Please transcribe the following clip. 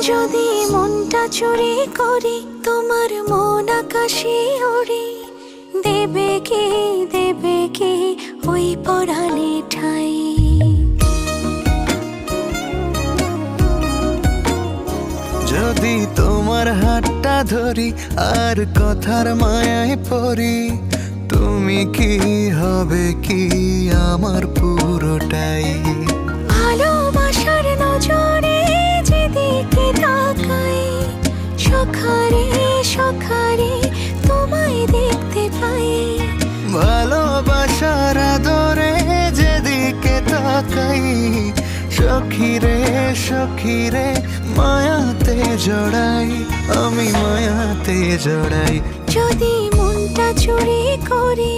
যদি মনটা চুরি করি তোমার মন আকাশে ওড়ে, দেবে কি ওই পরাণে ঠাই। যদি তোমার হাতটা ধরি আর কথার মায়ায় পড়ি, তুমি কি হবে কি আমার পুরোটাই। ভালোবাসার নজরে যেদিকে তাকাই, সখারে তোমায় দেখতে পাই। ভালোবাসার আদরে যেদিকে তাকাই, সখীরে মায়াতে জড়াই, আমি মায়াতে জড়াই। যদি মনটা চুরি করি